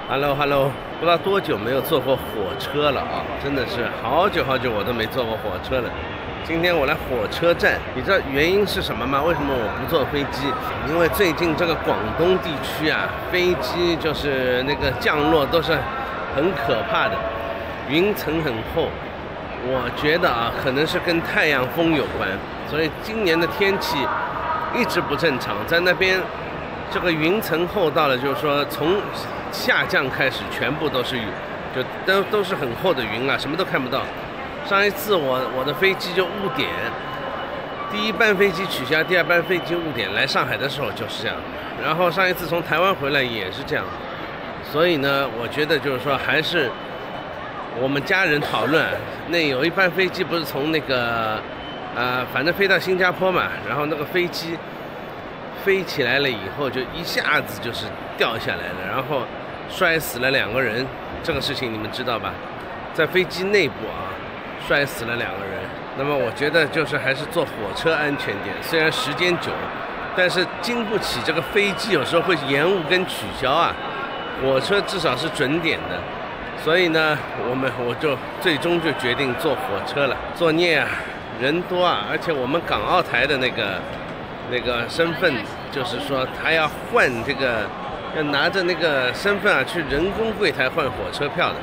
Hello， 不知道多久没有坐过火车了啊，真的是好久我都没坐过火车了。今天我来火车站，你知道原因是什么吗？为什么我不坐飞机？因为最近这个广东地区啊，飞机就是那个降落都是很可怕的，云层很厚。我觉得啊，可能是跟太阳风有关，所以今年的天气一直不正常，在那边这个云层厚到了，就是说从下降开始全部都是云，就都是很厚的云啊，什么都看不到。上一次我的飞机就误点，第一班飞机取消，第二班飞机误点，来上海的时候就是这样。然后上一次从台湾回来也是这样。所以呢，我觉得就是说还是我们家人讨论，那有一班飞机不是从那个反正飞到新加坡嘛，然后那个飞机飞起来了以后，就一下子就是掉下来了，然后摔死了2个人。这个事情你们知道吧？在飞机内部啊，摔死了2个人。那么我觉得就是还是坐火车安全点，虽然时间久，但是经不起这个飞机有时候会延误跟取消啊。火车至少是准点的，所以呢，我就最终就决定坐火车了。作孽啊，人多啊，而且我们港澳台的那个身份，就是说他要换这个，要拿着那个身份啊去人工柜台换火车票的，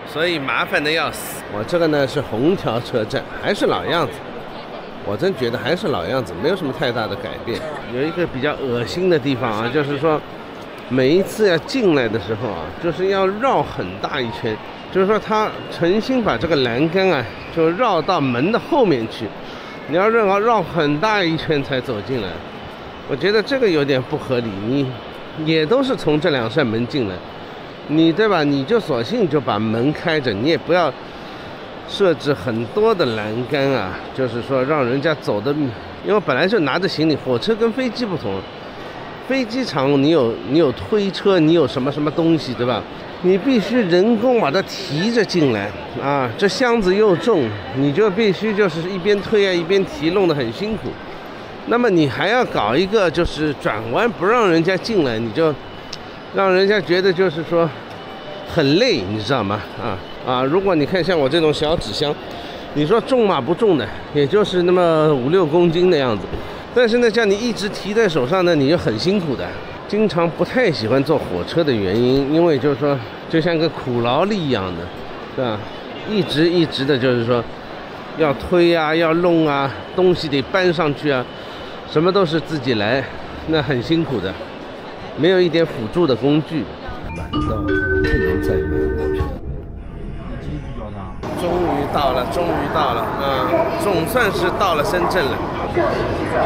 所以麻烦的要死。我这个呢是虹桥车站，还是老样子，我真觉得还是老样子，没有什么太大的改变。有一个比较恶心的地方啊，就是说每一次要进来的时候啊，就是要绕很大一圈，就是说他诚心把这个栏杆啊就绕到门的后面去。你要绕很大一圈才走进来，我觉得这个有点不合理。你也都是从这2扇门进来，你对吧？你就索性就把门开着，你也不要设置很多的栏杆啊，就是说让人家走的，因为本来就拿着行李，火车跟飞机不同，飞机场你有推车，你有什么东西，对吧？你必须人工把它提着进来啊，这箱子又重，你就必须就是一边推啊一边提，弄得很辛苦。那么你还要搞一个就是转弯不让人家进来，你就让人家觉得就是说很累，你知道吗？如果你看像我这种小纸箱，你说重嘛不重的，也就是那么5-6公斤的样子，但是呢叫你一直提在手上呢，你就很辛苦的。经常不太喜欢坐火车的原因，因为就是说就像个苦劳力一样的，是吧？一直的就是说要推啊，要弄啊，东西得搬上去啊，什么都是自己来，那很辛苦的，没有一点辅助的工具。满到不能再满。终于到了，总算是到了深圳了。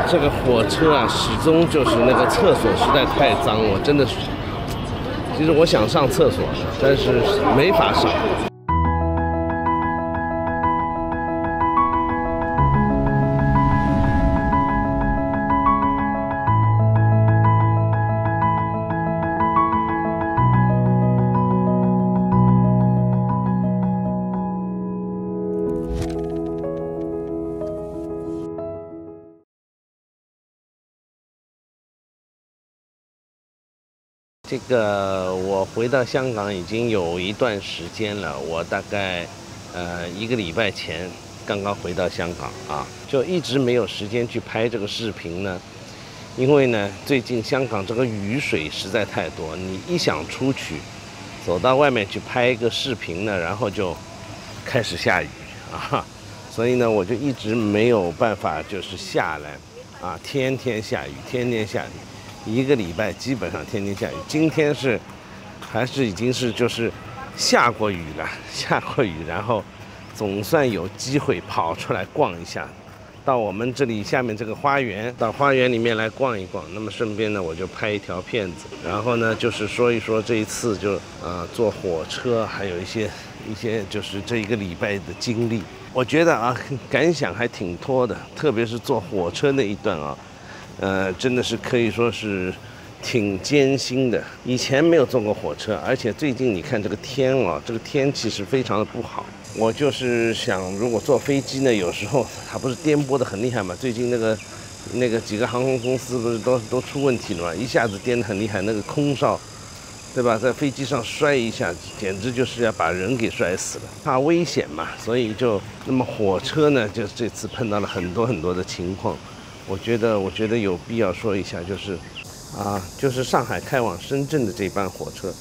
这个火车啊，始终就是那个厕所实在太脏，我真的是，其实我想上厕所的，但是没法上。这个我回到香港已经有一段时间了，我大概1个礼拜前刚刚回到香港啊，就一直没有时间去拍这个视频呢，因为呢最近香港这个雨水实在太多，你一想出去走到外面去拍一个视频呢，然后就开始下雨啊，所以呢我就一直没有办法就是下来啊，天天下雨，1个礼拜基本上天天下雨。今天还是已经是就是下过雨，然后总算有机会跑出来逛一下，到我们这里下面这个花园，到花园里面来逛一逛。那么顺便呢，我就拍一条片子，然后呢就是说一说这一次就坐火车，还有一些就是这1个礼拜的经历。我觉得啊感想还挺多的，特别是坐火车那一段啊。真的是可以说是挺艰辛的。以前没有坐过火车，而且最近你看这个天啊，这个天气是非常的不好。我就是想，如果坐飞机呢，有时候它不是颠簸的很厉害嘛？最近那个几个航空公司不是都出问题了嘛？一下子颠得很厉害，那个空少对吧？在飞机上摔一下，简直就是要把人给摔死了。怕危险嘛，所以那么火车呢，就这次碰到了很多的情况。我觉得有必要说一下，就是上海开往深圳的这班火车。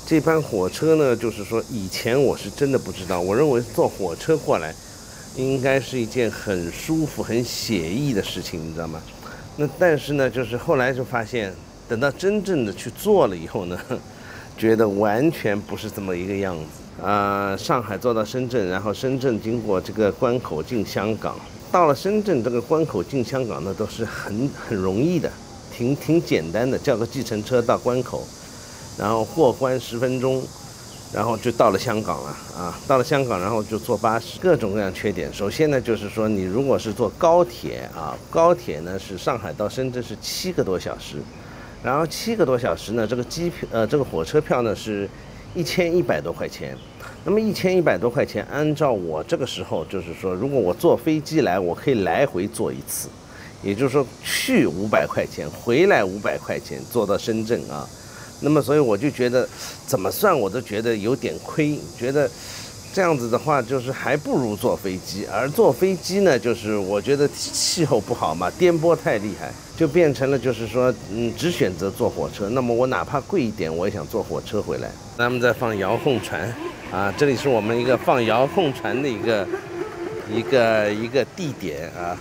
这班火车呢，就是说以前我是真的不知道，我认为坐火车过来应该是一件很舒服、很写意的事情，你知道吗？那但是呢，就是后来就发现，等到真正的去做了以后呢，觉得完全不是这么一个样子。上海坐到深圳，然后深圳经过这个关口进香港，到了深圳这个关口进香港呢，都是很容易的，挺简单的，叫个计程车到关口，然后过关10分钟。然后就到了香港了啊，到了香港，然后就坐巴士，各种各样缺点。首先呢，就是说你如果是坐高铁啊，高铁呢是上海到深圳是7个多小时，然后7个多小时呢，这个火车票呢是1100多块钱。那么1100多块钱，按照我这个时候就是说，如果我坐飞机来，我可以来回坐一次，也就是说去500块钱，回来500块钱，坐到深圳啊。那么，所以我就觉得，怎么算我都觉得有点亏，觉得这样子的话，就是还不如坐飞机。而坐飞机呢，就是我觉得气候不好嘛，颠簸太厉害，就变成了就是说，只选择坐火车。那么我哪怕贵一点，我也想坐火车回来。他们在放遥控船啊，这里是我们一个放遥控船的一个地点啊，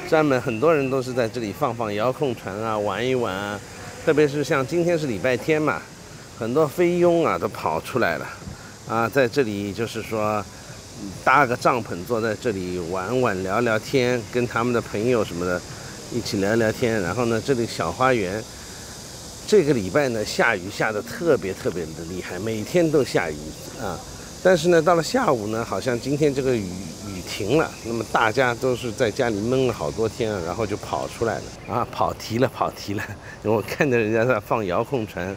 专门很多人都是在这里放遥控船啊，玩一玩啊。特别是像今天是礼拜天嘛，很多菲佣啊都跑出来了，啊，在这里就是说搭个帐篷坐在这里玩聊聊天，跟他们的朋友什么的一起聊聊天。然后呢，这里小花园，这个礼拜呢下雨下得特别的厉害，每天都下雨啊。但是呢，到了下午呢，好像今天这个雨停了，那么大家都是在家里闷了好多天，然后就跑出来了啊，跑题了。我看着人家在放遥控船，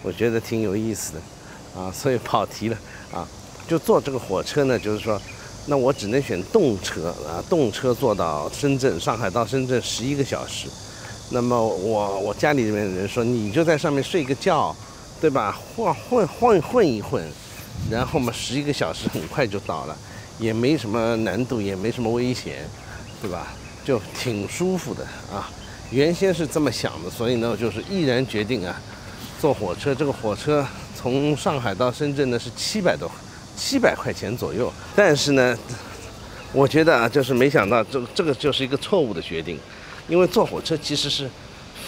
我觉得挺有意思的啊，所以跑题了啊。就坐这个火车呢，就是说，那我只能选动车啊，动车坐到深圳，上海到深圳11个小时。那么我家里面的人说，你就在上面睡个觉，对吧？混一混。然后嘛，11个小时很快就到了，也没什么难度，也没什么危险，对吧？就挺舒服的啊。原先是这么想的，所以呢，就是毅然决定啊，坐火车。这个火车从上海到深圳呢是700块钱左右。但是呢，我觉得啊，就是没想到这个就是一个错误的决定，因为坐火车其实是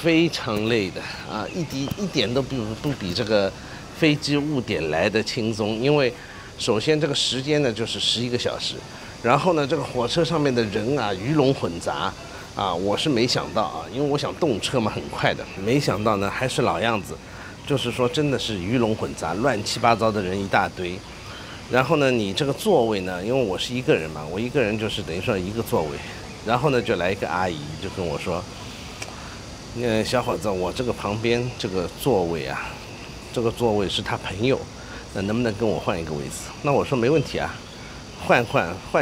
非常累的啊，一点都不比这个飞机误点来的轻松。因为首先这个时间呢就是11个小时，然后呢这个火车上面的人啊鱼龙混杂啊，我是没想到啊，因为我想动车嘛很快的，没想到呢还是老样子，就是说真的是鱼龙混杂，乱七八糟的人一大堆。然后呢你这个座位呢，因为我是一个人嘛，我一个人就是等于说一个座位，然后呢就来一个阿姨就跟我说，小伙子，我这个旁边这个座位啊，这个座位是他朋友，那能不能跟我换一个位置？那我说没问题啊，换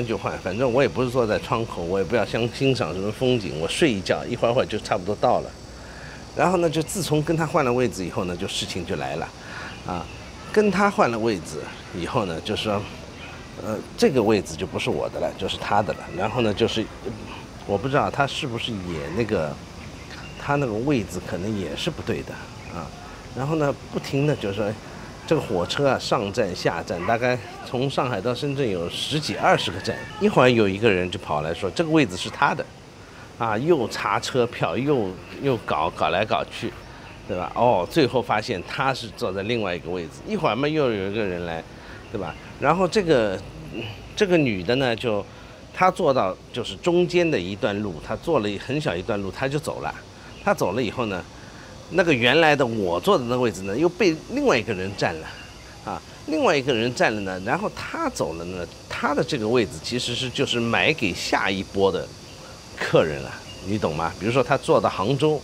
就换，反正我也不是坐在窗口，我也不要欣赏什么风景，我睡一觉，一会儿就差不多到了。然后呢，就自从跟他换了位置以后呢，就事情就来了，啊，跟他换了位置以后呢，就说，这个位置就不是我的了，就是他的了。然后呢，就是我不知道他是不是也那个，他那个位置可能也是不对的啊。然后呢，不停的就是说，这个火车啊上站下站，大概从上海到深圳有10几20个站，一会儿有一个人就跑来说这个位置是他的，啊，又查车票，又搞来搞去，对吧？哦，最后发现他是坐在另外一个位置，一会儿嘛又有一个人来，对吧？然后这个女的呢，她坐到就是中间的一段路，她坐了很小一段路，她就走了。她走了以后呢，那个原来的我坐的那个位置呢，又被另外一个人占了，啊，另外一个人占了呢，然后他走了呢，他的这个位置其实就是买给下一波的客人了，你懂吗？比如说他坐到杭州，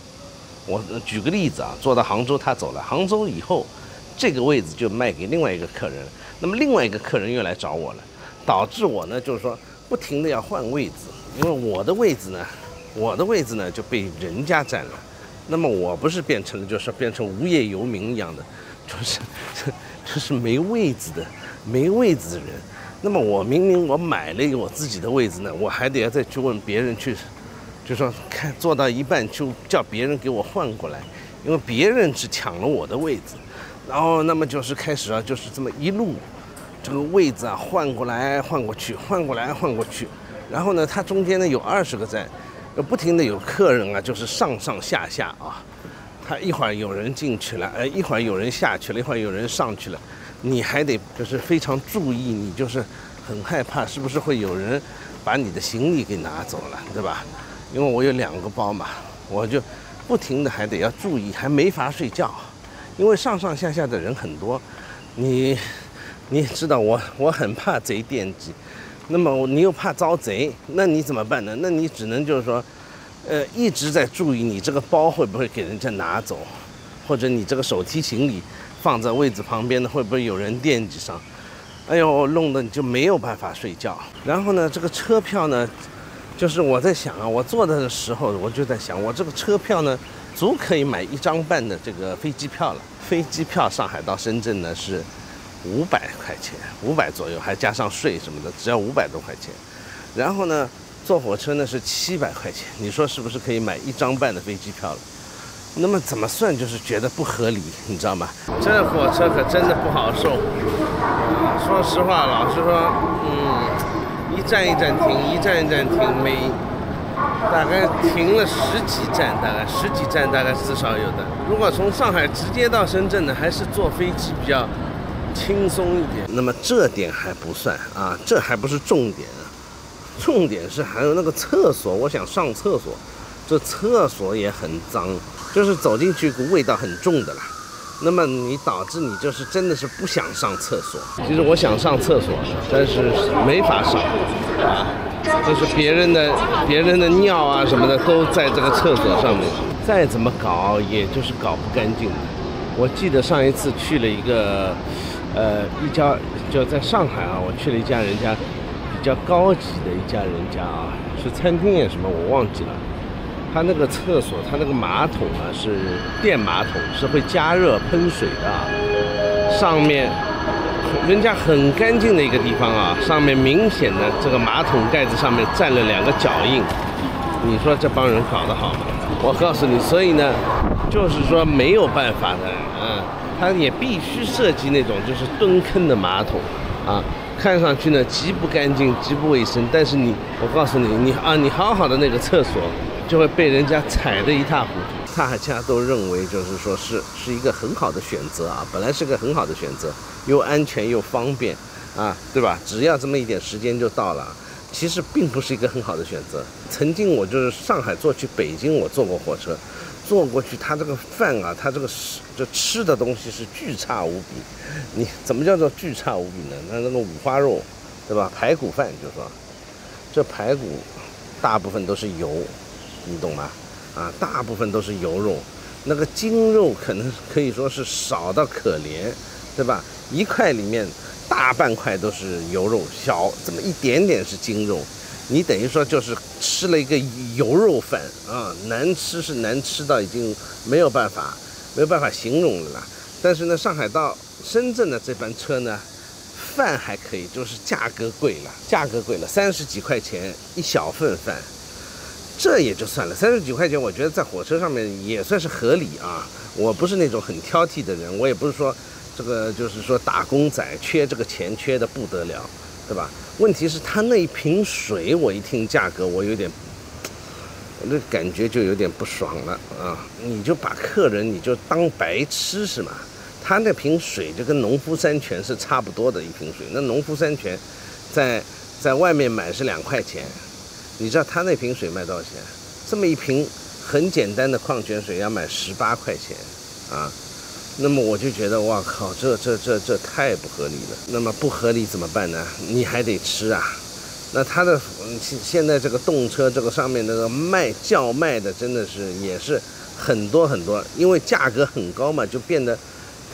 我举个例子啊，坐到杭州他走了，杭州以后这个位置就卖给另外一个客人了，那么另外一个客人又来找我了，导致我呢就是说不停的要换位置，因为我的位置呢就被人家占了。那么我不是变成无业游民一样的，就是没位子的人。那么我明明我买了我自己的位子呢，我还得要再去问别人去，就说看做到一半就叫别人给我换过来，因为别人只抢了我的位子。然后那么就是开始啊，就是这么一路这个位子啊换过来换过去，换过来换过去。然后呢，它中间呢有20个站，不停的有客人啊，就是上上下下啊。他一会儿有人进去了，一会儿有人下去了，一会儿有人上去了，你还得就是非常注意，你就是很害怕是不是会有人把你的行李给拿走了，对吧？因为我有2个包嘛，我就不停的还得要注意，还没法睡觉，因为上上下下的人很多，你也知道我很怕贼惦记，那么你又怕遭贼，那你怎么办呢？那你只能就是说。一直在注意你这个包会不会给人家拿走，或者你这个手提行李放在位置旁边的会不会有人惦记上？哎呦，弄得你就没有办法睡觉。然后呢，这个车票呢，就是我在想啊，我坐的时候我就在想，我这个车票呢，足可以买1张半的这个飞机票了。飞机票上海到深圳呢是500块钱，500左右，还加上税什么的，只要500多块钱。然后呢，坐火车呢是700块钱，你说是不是可以买1张半的飞机票了？那么怎么算就是觉得不合理，你知道吗？这火车可真的不好受。说实话，老实说，一站一站停，一站一站停，大概停了10几站，大概10几站，大概至少有的。如果从上海直接到深圳呢，还是坐飞机比较轻松一点。那么这点还不算啊，这还不是重点。重点是还有那个厕所，我想上厕所，这厕所也很脏，就是走进去味道很重的啦。那么你导致你就是真的是不想上厕所。其实我想上厕所，但是没法上啊，就是别人的尿啊什么的都在这个厕所上面，再怎么搞也就是搞不干净的。我记得上一次去了一个一家就在上海啊，我去了一家人家。比较高级的一家人家啊，是餐厅也什么我忘记了。他那个厕所，他那个马桶啊是电马桶，是会加热喷水的啊。上面人家很干净的一个地方啊，上面明显的这个马桶盖子上面站了2个脚印。你说这帮人搞得好吗？我告诉你，所以呢，就是说没有办法的啊，他也必须设计那种就是蹲坑的马桶啊。看上去呢极不干净极不卫生，但是我告诉你，你好好的那个厕所就会被人家踩得一塌糊涂。大家都认为就是说是一个很好的选择啊，本来是个很好的选择，又安全又方便啊，对吧？只要这么一点时间就到了。其实并不是一个很好的选择。曾经我就是上海坐去北京，我坐过火车，坐过去，它这个饭啊，它这吃的东西是巨差无比。你怎么叫做巨差无比呢？那个五花肉，对吧？排骨饭就说，这排骨大部分都是油，你懂吗？啊，大部分都是油肉，那个筋肉可以说是少到可怜，对吧？一块里面大半块都是油肉，小这么一点点是筋肉。你等于说就是吃了一个油肉饭啊，难吃是难吃到已经没有办法形容了啦。但是呢，上海到深圳的这班车呢，饭还可以，就是价格贵了，30几块钱一小份饭，这也就算了，30几块钱，我觉得在火车上面也算是合理啊。我不是那种很挑剔的人，我也不是说这个就是说打工仔缺这个钱缺的不得了，对吧？问题是他那一瓶水，我一听价格，我的感觉就有点不爽了啊！你就把客人你就当白痴是吗？他那瓶水就跟农夫山泉是差不多的一瓶水，那农夫山泉在外面买是2块钱，你知道他那瓶水卖多少钱？这么一瓶很简单的矿泉水要买18块钱啊！那么我就觉得哇靠，这太不合理了。那么不合理怎么办呢？你还得吃啊。那它的现在这个动车这个上面那个叫卖的真的是也是很多很多，因为价格很高嘛，就变得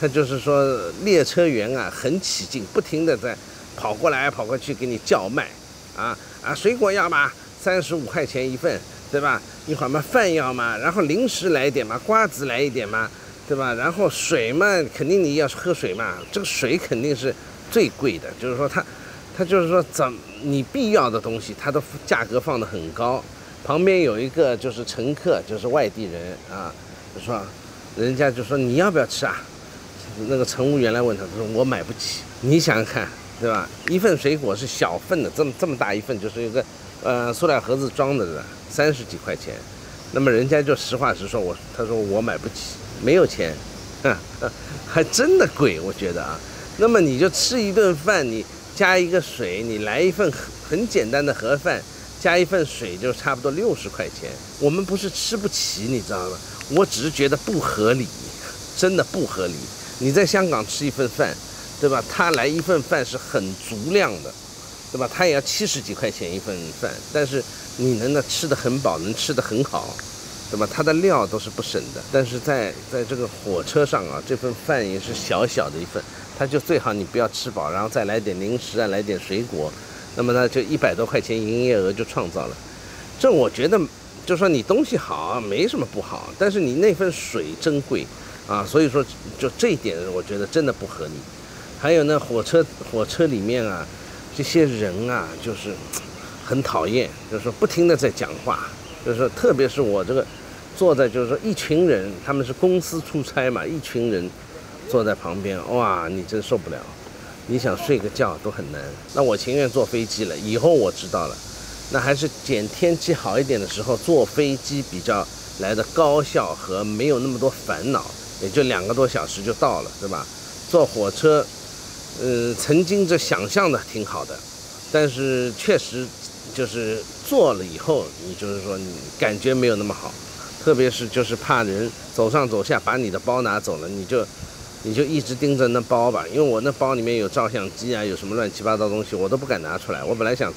他就是说列车员啊很起劲，不停的在跑过来跑过去给你叫卖啊，水果要吗？35块钱一份，对吧？一会儿嘛饭要吗？然后零食来一点嘛，瓜子来一点嘛。对吧？然后水嘛，肯定你要喝水嘛，这个水肯定是最贵的，就是说它就是说你必要的东西，它的价格放得很高。旁边有一个就是乘客，就是外地人啊，就说人家就说你要不要吃啊？那个乘务员来问他，他说我买不起。你想想看，对吧？一份水果是小份的，这么大一份，就是一个塑料盒子装的，30几块钱。那么人家就实话实说，他说我买不起，没有钱，还真的贵，我觉得啊。那么你就吃一顿饭，你加一个水，你来一份很简单的盒饭，加一份水就差不多60块钱。我们不是吃不起，你知道吗？我只是觉得不合理，真的不合理。你在香港吃一份饭，对吧？他来一份饭是很足量的，对吧？他也要70几块钱一份饭，但是你能吃得很饱，能吃得很好，对吧？它的料都是不省的。但是在这个火车上啊，这份饭也是小小的一份，它就最好你不要吃饱，然后再来点零食啊，来点水果，那么呢就100多块钱营业额就创造了。这我觉得就说你东西好没什么不好，但是你那份水真贵啊，所以说就这一点我觉得真的不合理。还有呢，火车里面啊，这些人啊就是很讨厌，就是说不停的在讲话，就是说特别是我这个坐在就是说一群人，他们是公司出差嘛，一群人坐在旁边，哇，你真受不了，你想睡个觉都很难。那我情愿坐飞机了，以后我知道了，那还是天气好一点的时候坐飞机比较来的高效和没有那么多烦恼，也就2个多小时就到了，对吧？坐火车，曾经这想象的挺好的，但是确实就是坐了以后，你就是说你感觉没有那么好，特别是就是怕人走上走下把你的包拿走了，你就一直盯着那包吧，因为我那包里面有照相机啊，有什么乱七八糟东西，我都不敢拿出来。我本来想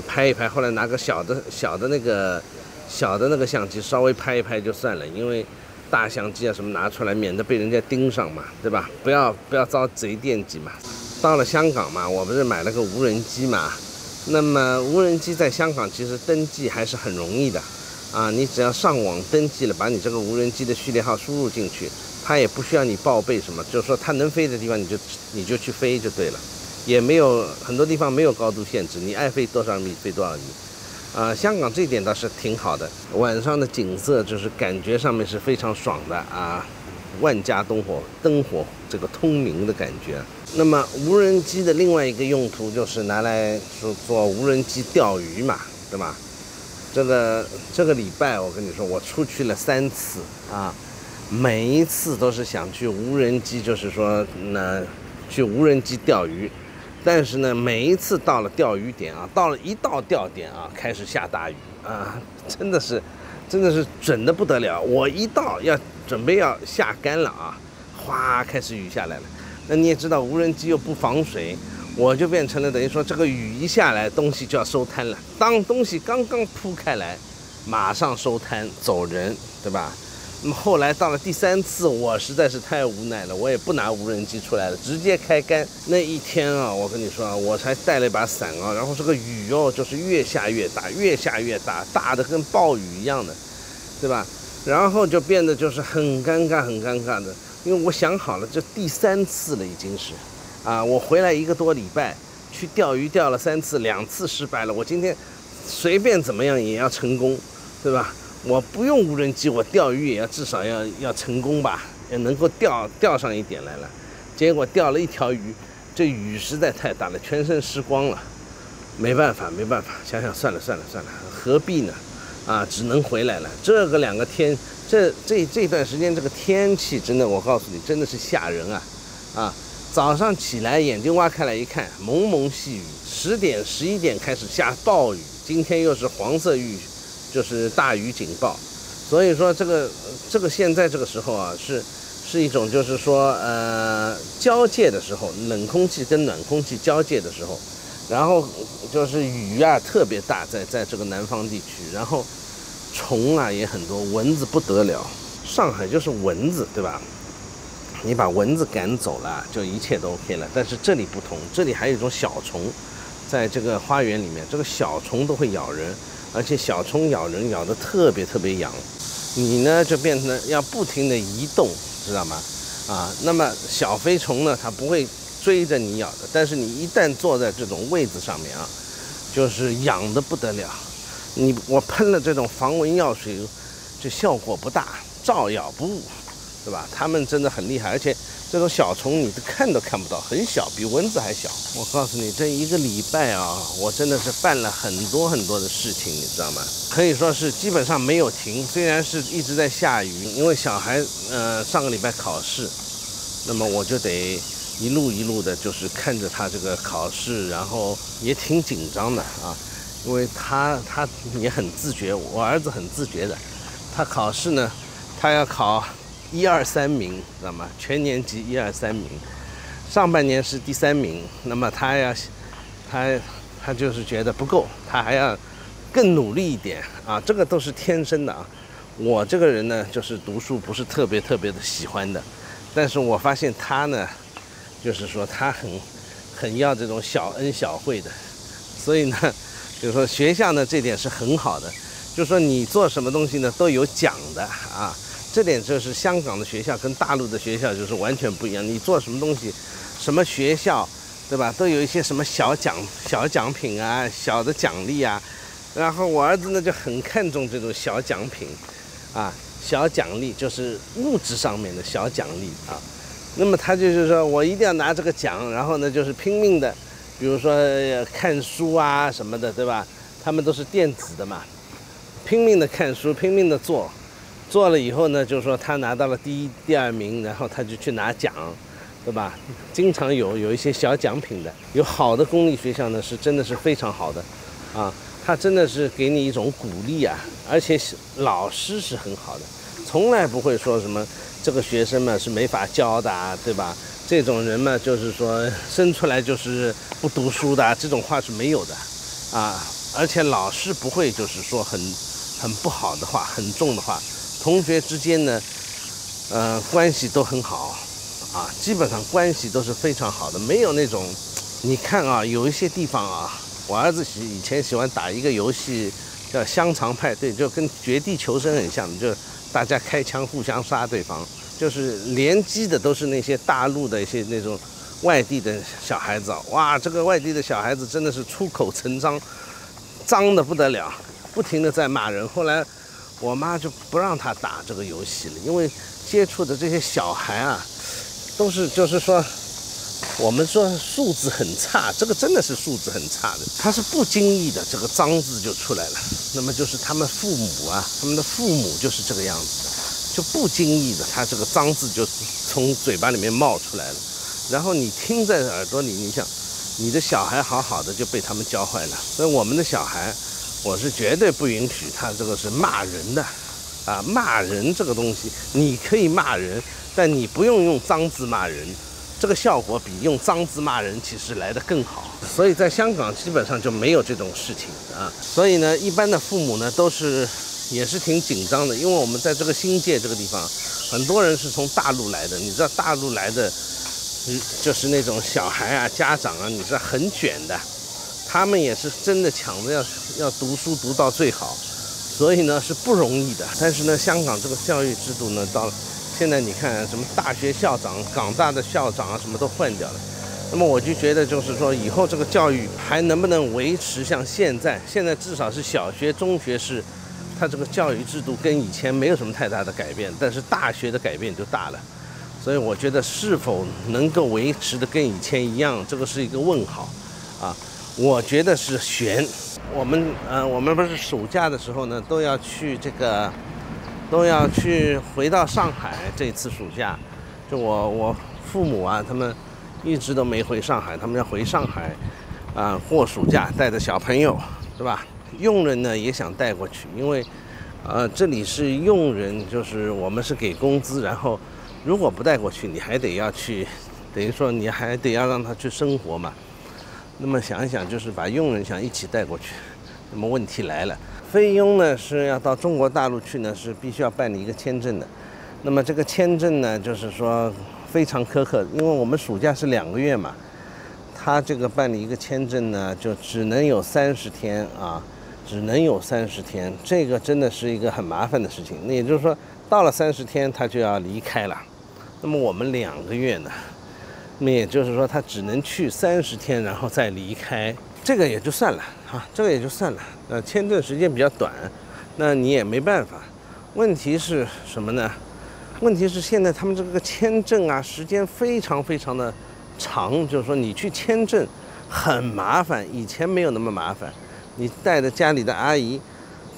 拍一拍，后来拿个小的那个相机稍微拍一拍就算了，因为大相机啊什么拿出来，免得被人家盯上嘛，对吧？不要遭贼惦记嘛。到了香港嘛，我不是买了个无人机嘛，那么无人机在香港其实登记还是很容易的啊，你只要上网登记了，把你这个无人机的序列号输入进去，它也不需要你报备什么，就是说它能飞的地方你就去飞就对了，也没有很多地方没有高度限制，你爱飞多少米飞多少米。香港这一点倒是挺好的，晚上的景色就是感觉上面是非常爽的啊，万家灯火这个通明的感觉。那么无人机的另外一个用途就是拿来做无人机钓鱼嘛，对吧？这个礼拜我跟你说，我出去了3次啊，每一次都是想去无人机，就是说去无人机钓鱼。但是呢，每一次到了钓鱼点啊，一到钓点啊，开始下大雨啊，真的是准的不得了。我一到准备要下竿了啊，哗，开始雨下来了。那你也知道，无人机又不防水，我就变成了等于说这个雨一下来，东西就要收摊了。当东西刚刚铺开来，马上收摊走人，对吧？那么后来到了第3次，我实在是太无奈了，我也不拿无人机出来了，直接开竿。那一天啊，我跟你说啊，我才带了一把伞啊，然后这个雨哦，就是越下越大，大的跟暴雨一样的，对吧？然后就变得就是很尴尬的，因为我想好了，这第3次了已经是，啊，我回来1个多礼拜去钓鱼钓了3次，2次失败了，我今天随便怎么样也要成功，对吧？我不用无人机，我钓鱼也要至少要成功吧，也能够钓上一点来了。结果钓了一条鱼，这雨实在太大了，全身湿光了，没办法，想想算了，何必呢？啊，只能回来了。这个2个天，这段时间这个天气真的，我告诉你，真的是吓人啊！啊，早上起来眼睛挖开来一看，蒙蒙细雨，10点11点开始下暴雨，今天又是黄色预。就是大雨警报，所以说这个现在这个时候啊，是一种就是说交界的时候，冷空气跟暖空气交界的时候，然后就是雨啊特别大，在这个南方地区，然后虫啊也很多，蚊子不得了，上海就是蚊子，对吧？你把蚊子赶走了，就一切都 OK 了。但是这里不同，这里还有一种小虫，在这个花园里面，这个小虫都会咬人。而且小虫咬人咬得特别痒，你呢就变成要不停的移动，知道吗？那么小飞虫呢，它不会追着你咬的，但是你一旦坐在这种位置上面啊，就是痒得不得了。我喷了这种防蚊药水，就效果不大，照咬不误，对吧？它们真的很厉害，而且这种小虫你看都看不到，很小，比蚊子还小。我告诉你，这一个礼拜啊，我真的是办了很多的事情，你知道吗？可以说是基本上没有停，虽然是一直在下雨，因为小孩上个礼拜考试，那么我就得一路的，就是看着他这个考试，然后也挺紧张的啊，因为他也很自觉，我儿子很自觉的，他考试呢，他要考1、2、3名，知道吗？全年级1、2、3名，上半年是第3名，那么他就是觉得不够，他还要更努力一点啊，这个都是天生的啊。我这个人呢，就是读书不是特别的喜欢的，但是我发现他呢，就是说他很要这种小恩小惠的，所以呢，就是说学校呢这点是很好的，就是说你做什么东西呢都有奖的啊。这点就是香港的学校跟大陆的学校就是完全不一样。你做什么东西，什么学校，对吧？都有一些什么小奖品啊，小的奖励啊。然后我儿子呢就很看重这种小奖品，小奖励就是物质上面的小奖励啊。那么他就是说我一定要拿这个奖，然后呢就是拼命的，比如说看书啊什么的，对吧？他们都是电子的嘛，拼命的看书，拼命的做了以后呢，就是说他拿到了第1、第2名，然后他就去拿奖，对吧？经常有一些小奖品的。有好的公立学校呢，是真的是非常好的，他真的是给你一种鼓励啊，而且老师是很好的，从来不会说什么这个学生嘛是没法教的啊，对吧？这种人嘛，就是说生出来就是不读书的，这种话是没有的而且老师不会就是说很不好的话，很重的话。同学之间呢，关系都很好基本上关系都是非常好的，没有那种，你看有一些地方我儿子以前喜欢打一个游戏叫香肠派对，就跟绝地求生很像，就大家开枪互相杀对方，就是联机的都是那些大陆的一些那种外地的小孩子哇，这个外地的小孩子真的是出口成章，脏的不得了，不停的在骂人。后来我妈就不让他打这个游戏了，因为接触的这些小孩都是就是说，我们说素质很差，这个真的是素质很差的，他是不经意的这个脏字就出来了。那么就是他们的父母就是这个样子的，就不经意的他这个脏字就从嘴巴里面冒出来了，然后你听在耳朵里，你想你的小孩好好的就被他们教坏了。所以我们的小孩，我是绝对不允许他这个是骂人的骂人这个东西，你可以骂人，但你不用脏字骂人，这个效果比用脏字骂人其实来得更好。所以在香港基本上就没有这种事情所以呢，一般的父母呢也是挺紧张的，因为我们在这个新界这个地方，很多人是从大陆来的，你知道大陆来的就是那种小孩家长你知道很卷的，他们也是真的抢着要读书读到最好，所以呢是不容易的。但是呢，香港这个教育制度呢，到现在你看什么大学校长、港大的校长什么都换掉了。那么我就觉得就是说，以后这个教育还能不能维持像现在至少是小学、中学是，它这个教育制度跟以前没有什么太大的改变，但是大学的改变就大了。所以我觉得是否能够维持的跟以前一样，这个是一个问号我觉得是悬。我们不是暑假的时候呢，都要去回到上海。这次暑假，就我父母他们一直都没回上海，他们要回上海过暑假，带着小朋友，对吧？佣人呢也想带过去，因为这里是佣人，就是我们是给工资，然后如果不带过去，你还得要去，等于说你还得要让他去生活嘛。那么想一想，就是把佣人想一起带过去。那么问题来了，菲佣呢是要到中国大陆去呢，是必须要办理一个签证的。那么这个签证呢，就是说非常苛刻，因为我们暑假是2个月嘛，他这个办理一个签证呢，就只能有30天只能有30天，这个真的是一个很麻烦的事情。那也就是说，到了30天他就要离开了。那么我们2个月呢？那也就是说他只能去30天，然后再离开，这个也就算了啊，这个也就算了。签证时间比较短，那你也没办法。问题是什么呢？问题是现在他们这个签证啊，时间非常非常的长，就是说你去签证很麻烦，以前没有那么麻烦。你带着家里的阿姨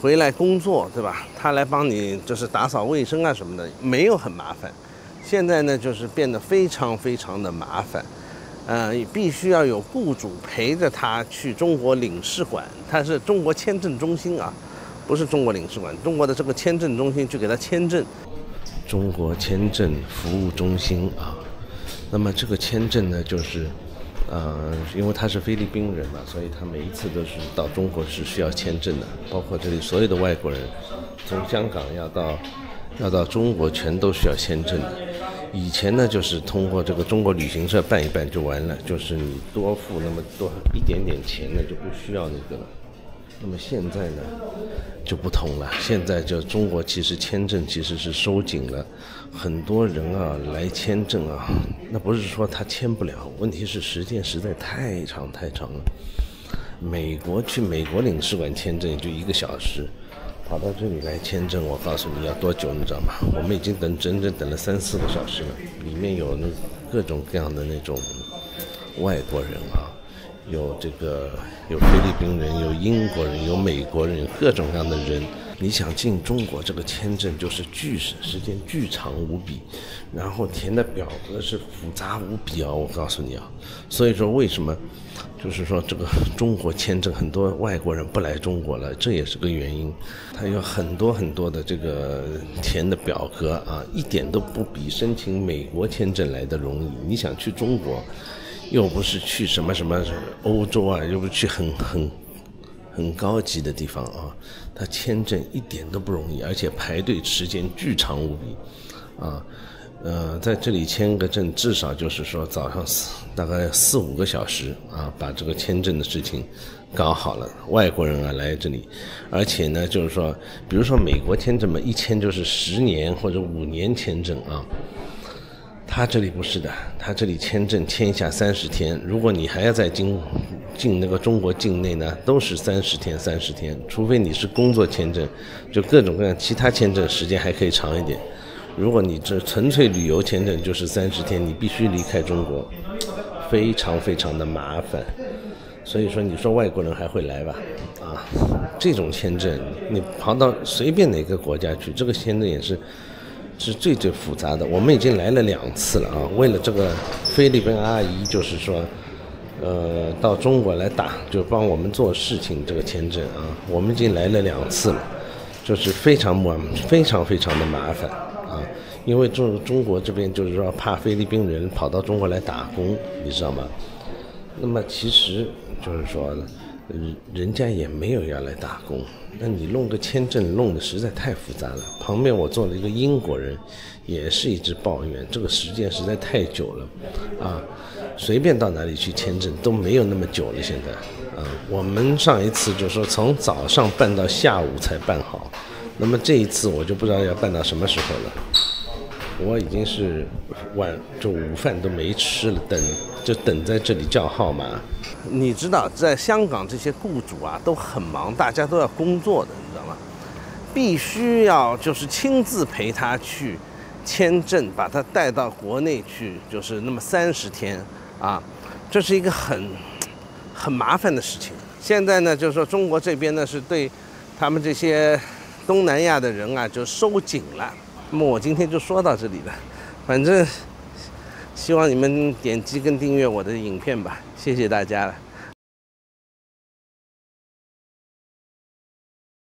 回来工作，对吧？她来帮你就是打扫卫生啊什么的，没有很麻烦。现在呢，就是变得非常非常的麻烦，必须要有雇主陪着他去中国领事馆，他是中国签证中心啊，不是中国领事馆，中国的这个签证中心去给他签证。中国签证服务中心啊，那么这个签证呢，就是因为他是菲律宾人嘛，所以他每一次都是到中国是需要签证的，包括这里所有的外国人，从香港要到中国全都需要签证的。以前呢，就是通过这个中国旅行社办一办就完了，就是你多付那么多一点点钱呢，就不需要那个了。那么现在呢就不同了，现在就中国其实签证其实是收紧了，很多人啊来签证啊，那不是说他签不了，问题是时间实在太长太长了。去美国领事馆签证也就1个小时，跑到这里来签证，我告诉你要多久你知道吗？我们已经整整等了3、4个小时了，里面有各种各样的那种外国人啊，有菲律宾人，有英国人，有美国人，各种各样的人。你想进中国这个签证就是时间巨长无比，然后填的表格是复杂无比啊，我告诉你啊。所以说为什么就是说这个中国签证很多外国人不来中国了，这也是个原因。他有很多很多的这个填的表格啊，一点都不比申请美国签证来的容易。你想去中国，又不是去什么欧洲啊，又不是去很高级的地方啊，他签证一点都不容易，而且排队时间巨长无比啊。在这里签个证，至少就是说早上大概4、5个小时啊，把这个签证的事情搞好了。外国人啊来这里，而且呢，就是说，比如说美国签证嘛，一签就是10年或者5年签证啊。他这里不是的，他这里签证签一下30天，如果你还要再进那个中国境内呢，都是30天，除非你是工作签证，就各种各样其他签证时间还可以长一点。如果你这纯粹旅游签证就是30天，你必须离开中国，非常非常的麻烦。所以说你说外国人还会来吧？啊，这种签证你跑到随便哪个国家去，这个签证也是最复杂的。我们已经来了2次了啊，为了这个菲律宾阿姨就是说到中国来打，就帮我们做事情这个签证啊，我们已经来了2次了，就是非常的麻烦啊。因为中国这边就是说怕菲律宾人跑到中国来打工，你知道吗？那么其实就是说人家也没有要来打工，那你弄个签证弄得实在太复杂了。旁边我坐了一个英国人，也是一直抱怨这个时间实在太久了啊，随便到哪里去签证都没有那么久了现在啊。我们上一次就说从早上办到下午才办好，那么这一次我就不知道要办到什么时候了。我已经是午饭都没吃了，等在这里叫号码。你知道在香港这些雇主啊都很忙，大家都要工作的，你知道吗？必须要就是亲自陪他去签证，把他带到国内去，就是那么30天啊，这是一个很麻烦的事情。现在呢，就是说中国这边呢是对他们这些东南亚的人啊就收紧了。那么我今天就说到这里了，反正希望你们点击跟订阅我的影片吧，谢谢大家了。